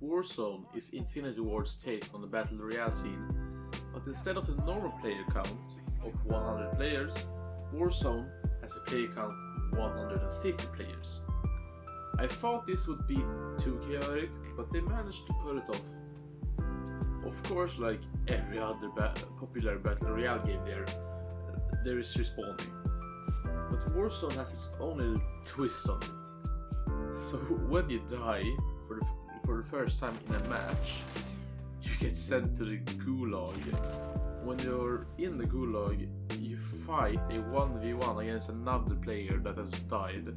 Warzone is Infinity Ward's take on the Battle Royale scene, but instead of the normal player count of 100 players, Warzone has a player count of 150 players. I thought this would be too chaotic, but they managed to pull it off. Of course, like every other popular Battle Royale game there is respawning. But Warzone has its own little twist on it. So when you die for the first time in a match, you get sent to the gulag. When you're in the gulag, you fight a 1v1 against another player that has died,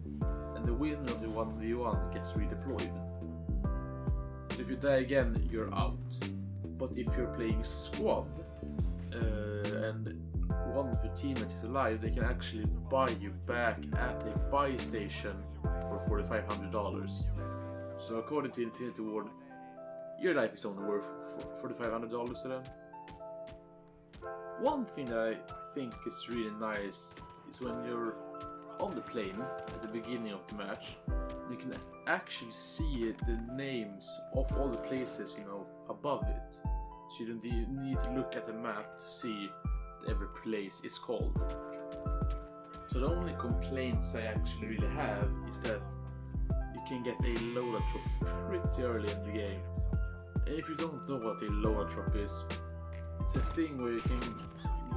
and the winner of the 1v1 gets redeployed. If you die again, you're out. But if you're playing squad and one of your teammates is alive, they can actually buy you back at the buy station for $4,500. So according to Infinity Ward, your life is only worth $4,500 to them. One thing that I think is really nice is when you're on the plane at the beginning of the match, you can actually see the names of all the places, above it. So you don't need to look at the map to see what every place is called. So the only complaints I actually really have is that you can get a loadout drop pretty early in the game. And if you don't know what a loadout drop is, it's a thing where you can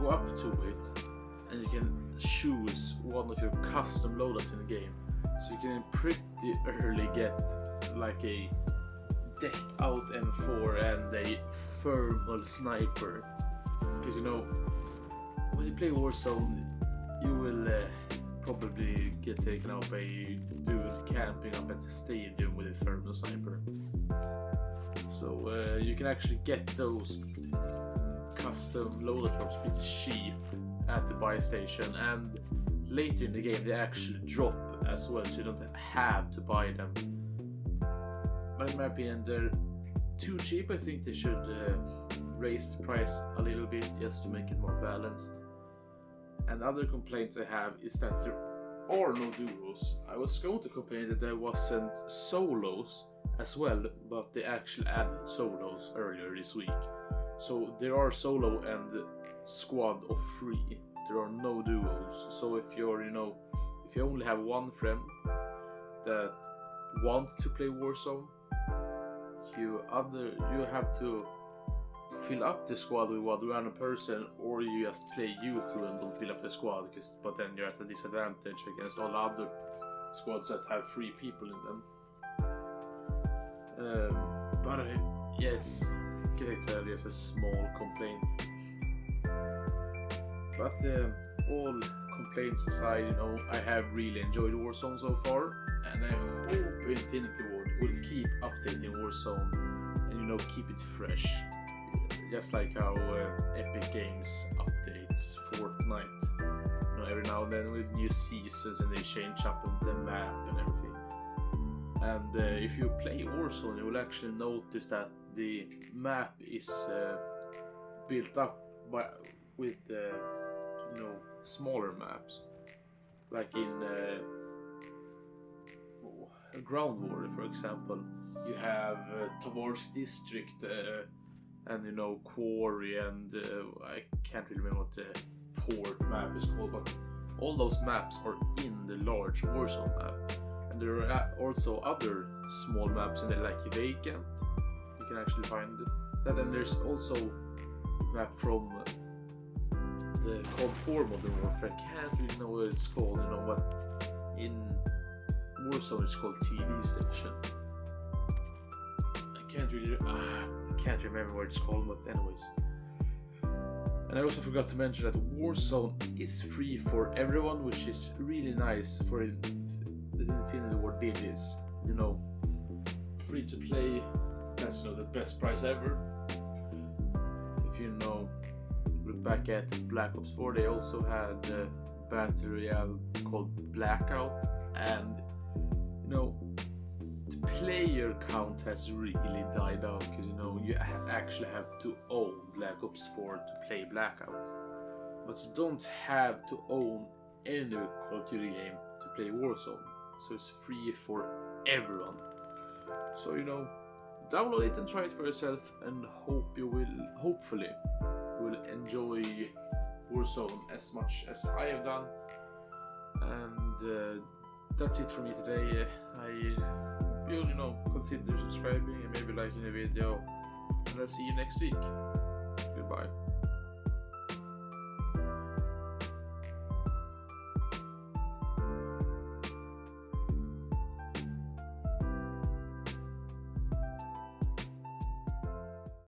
go up to it and you can choose one of your custom loadouts in the game. So you can pretty early get like a decked out M4 and a thermal sniper. Because when you play Warzone, you will probably get taken out by a dude camping up at the stadium with a thermal sniper. So you can actually get those custom loadout drops pretty cheap at the buy station, and later in the game they actually drop as well, so you don't have to buy them. But in my opinion, they're too cheap. I think they should raise the price a little bit just to make it more balanced. And other complaints I have is that there are no duos. I was going to complain that there wasn't solos as well, but they actually added solos earlier this week. So there are solo and squad of 3. There are no duos. So if you're, if you only have one friend that wants to play Warzone, you have to fill up the squad with one random person, or you just play you two and don't fill up the squad, but then you're at a disadvantage against all other squads that have 3 people in them. Yes, it's a small complaint. But all complaints aside, I have really enjoyed Warzone so far, and I hope Infinity Ward will keep updating Warzone and keep it fresh, just like how Epic Games updates Fortnite. Every now and then with new seasons, and they change up the map and everything. And if you play Warzone, you will actually notice that the map is built up with smaller maps, like in Ground War, for example. You have Tovarsk District and Quarry, and I can't really remember what the port map is called, but all those maps are in the large Warzone map. And there are also other small maps in there, like Vacant. You can actually find that, and there's also a map from the Call of Modern Warfare. I can't really know what it's called, but in Warzone it's called TV Station. I can't remember what it's called, but anyways. And I also forgot to mention that Warzone is free for everyone, which is really nice for the Infinity Ward did is, free to play. That's the best price ever. If look back at Black Ops 4, they also had a Battle Royale called Blackout, and the player count has really died out, because you actually have to own Black Ops 4 to play Blackout, but you don't have to own any Call of Duty game to play Warzone, so it's free for everyone. So download it and try it for yourself, and hopefully you will enjoy Warzone as much as I have done. And that's it for me today. I hope you'll consider subscribing and maybe liking the video, and I'll see you next week. Goodbye.